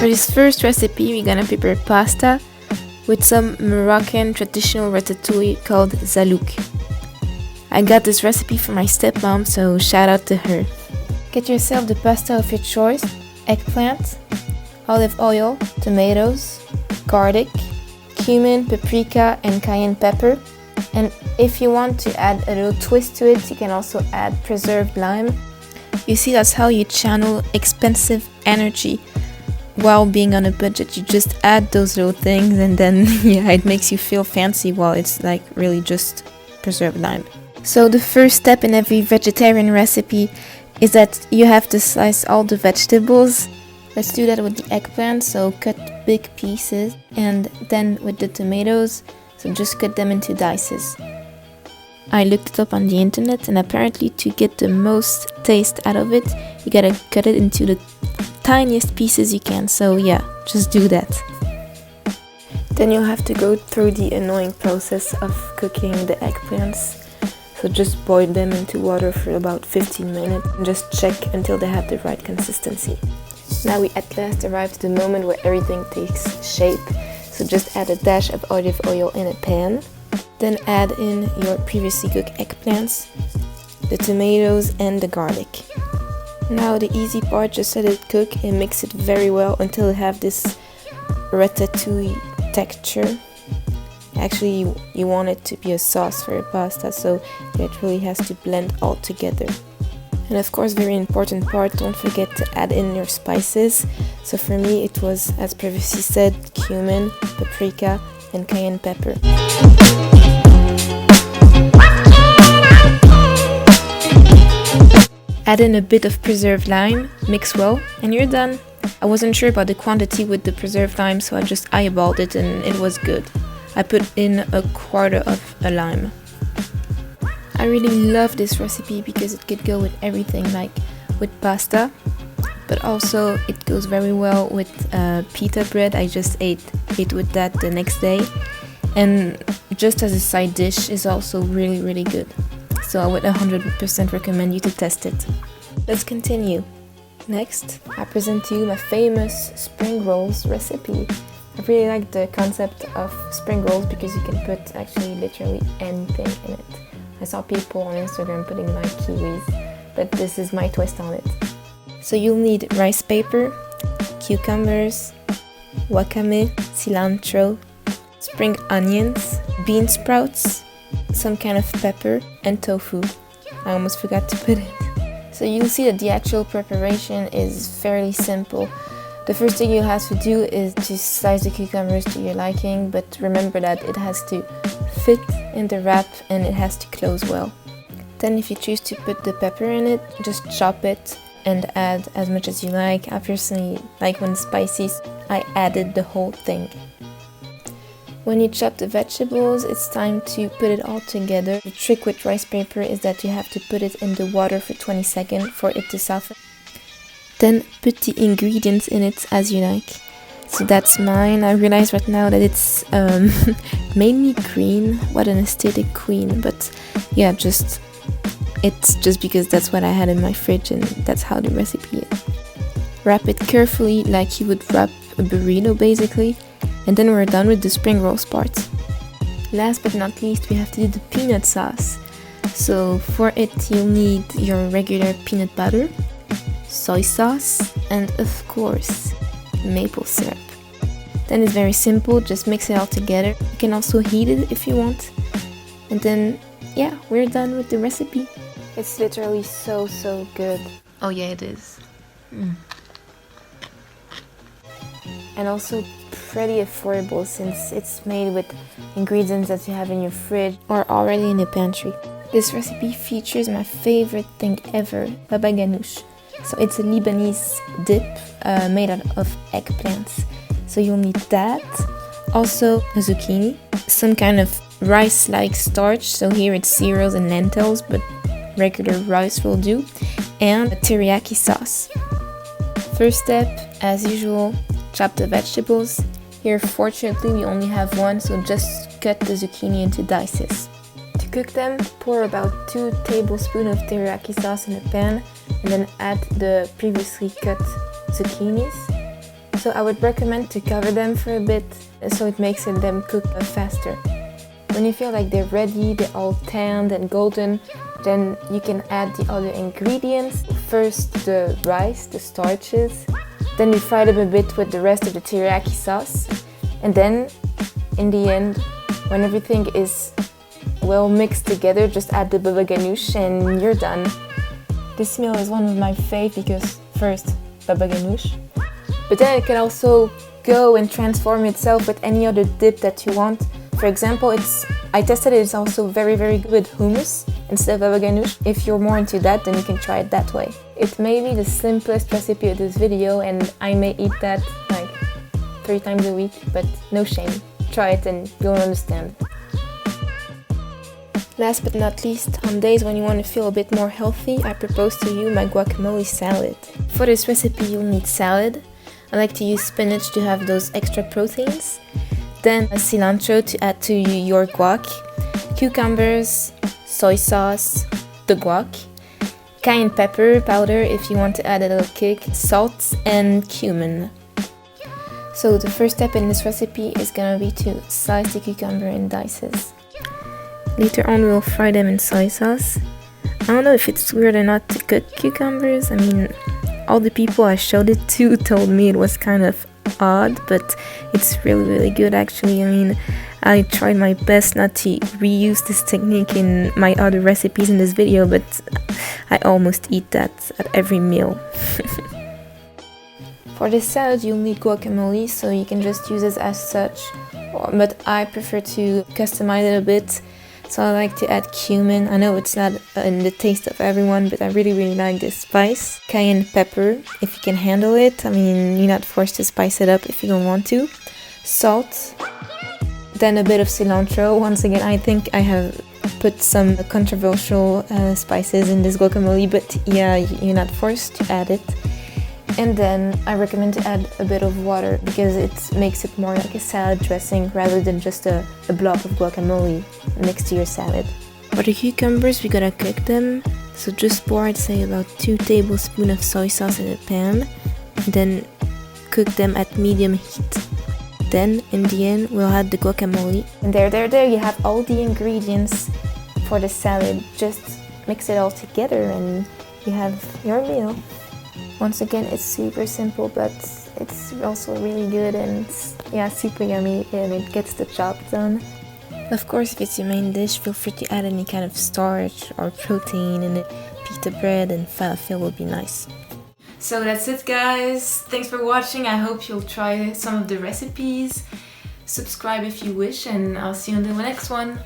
For this first recipe, we're gonna prepare pasta with some Moroccan traditional ratatouille called zalouk. I got this recipe from my stepmom, so shout out to her. Get yourself the pasta of your choice: eggplant, olive oil, tomatoes, garlic, cumin, paprika, and cayenne pepper. And if you want to add a little twist to it, you can also add preserved lime. You see, that's how you channel expensive energy while being on a budget. You just add those little things and then yeah, it makes you feel fancy while it's like really just preserved lime. So the first step in every vegetarian recipe is that you have to slice all the vegetables. Let's do that with the eggplant, so cut big pieces, and then with the tomatoes, so just cut them into dices. I looked it up on the internet, and apparently to get the most taste out of it, you gotta cut it into the tiniest pieces you can, so yeah, just do that. Then you'll have to go through the annoying process of cooking the eggplants. So just boil them into water for about 15 minutes and just check until they have the right consistency. Now we at last arrived at the moment where everything takes shape. So just add a dash of olive oil in a pan. Then add in your previously cooked eggplants, the tomatoes and the garlic. Now the easy part, just let it cook and mix it very well until you have this ratatouille texture. Actually, you want it to be a sauce for your pasta, so it really has to blend all together. And of course, very important part, don't forget to add in your spices. So for me, it was, as previously said, cumin, paprika, and cayenne pepper. Add in a bit of preserved lime, mix well, and you're done. I wasn't sure about the quantity with the preserved lime, so I just eyeballed it and it was good. I put in a quarter of a lime. I really love this recipe because it could go with everything, like with pasta, but also it goes very well with pita bread. I just ate with that the next day, and just as a side dish is also really good. So I would 100% recommend you to test it. Let's continue. Next, I present to you my famous spring rolls recipe. I really like the concept of spring rolls because you can put actually literally anything in it. I saw people on Instagram putting like kiwis, but this is my twist on it. So you'll need rice paper, cucumbers, guacamole, cilantro, spring onions, bean sprouts, some kind of pepper, and tofu. I almost forgot to put it. So you'll see that the actual preparation is fairly simple. The first thing you'll have to do is to slice the cucumbers to your liking, but remember that it has to fit in the wrap and it has to close well. Then if you choose to put the pepper in it, just chop it and add as much as you like. I personally like when spicy, I added the whole thing. When you chop the vegetables, it's time to put it all together. The trick with rice paper is that you have to put it in the water for 20 seconds for it to soften. Then put the ingredients in it as you like. So that's mine. I realize right now that it's mainly green. What an aesthetic queen. But yeah, it's just because that's what I had in my fridge and that's how the recipe is. Wrap it carefully like you would wrap a burrito basically. And then we're done with the spring rolls part. Last but not least, we have to do the peanut sauce. So for it, you'll need your regular peanut butter, soy sauce, and of course, maple syrup. Then it's very simple, just mix it all together. You can also heat it if you want. And then, yeah, we're done with the recipe. It's literally so good. Oh yeah, it is. And also pretty affordable since it's made with ingredients that you have in your fridge or already in the pantry. This recipe features my favorite thing ever, babaghanoush. So it's a Lebanese dip made out of eggplants. So you'll need that. Also a zucchini, some kind of rice-like starch. So here it's cereals and lentils, but regular rice will do. And a teriyaki sauce. First step, as usual, chop the vegetables. Here, fortunately, we only have one, so just cut the zucchini into dices. To cook them, pour about 2 tablespoons of teriyaki sauce in a pan, and then add the previously cut zucchinis. So I would recommend to cover them for a bit so it makes them cook faster. When you feel like they're ready, they're all tanned and golden, then you can add the other ingredients. First the rice, the starches, then you fry them a bit with the rest of the teriyaki sauce, and then in the end, when everything is well mixed together, just add the babaghanoush and you're done. This meal is one of my fave because first, babaghanoush, but then it can also go and transform itself with any other dip that you want. For example, I tested it's also very good with hummus instead of babaghanoush. If you're more into that, then you can try it that way. It may be the simplest recipe of this video and I may eat that like 3 times a week, but no shame. Try it and you'll understand. Last but not least, on days when you want to feel a bit more healthy, I propose to you my guacamole salad. For this recipe you'll need salad. I like to use spinach to have those extra proteins. Then a cilantro to add to your guac, cucumbers, soy sauce, the guac, cayenne pepper powder if you want to add a little kick, salt and cumin. So the first step in this recipe is gonna be to slice the cucumber in dices. Later on we'll fry them in soy sauce. I don't know if it's weird or not to cook cucumbers. I mean, all the people I showed it to told me it was kind of odd, but it's really good actually. I mean, I tried my best not to reuse this technique in my other recipes in this video, but I almost eat that at every meal. For this salad you'll need guacamole, so you can just use it as such, but I prefer to customize it a bit. So I like to add cumin. I know it's not in the taste of everyone, but I really like this spice. Cayenne pepper, if you can handle it. I mean, you're not forced to spice it up if you don't want to. Salt. Then a bit of cilantro. Once again, I think I have put some controversial spices in this guacamole, but yeah, you're not forced to add it. And then I recommend to add a bit of water because it makes it more like a salad dressing rather than just a blob of guacamole next to your salad. For the cucumbers, we gotta cook them. So just pour, I'd say, about 2 tablespoons of soy sauce in a pan. Then cook them at medium heat. Then in the end, we'll add the guacamole. And there you have all the ingredients for the salad. Just mix it all together and you have your meal. Once again, it's super simple, but it's also really good and yeah, super yummy and it gets the job done. Of course, if it's your main dish, feel free to add any kind of starch or protein in it. Pita bread and falafel will be nice. So that's it, guys. Thanks for watching. I hope you'll try some of the recipes. Subscribe if you wish, and I'll see you on the next one.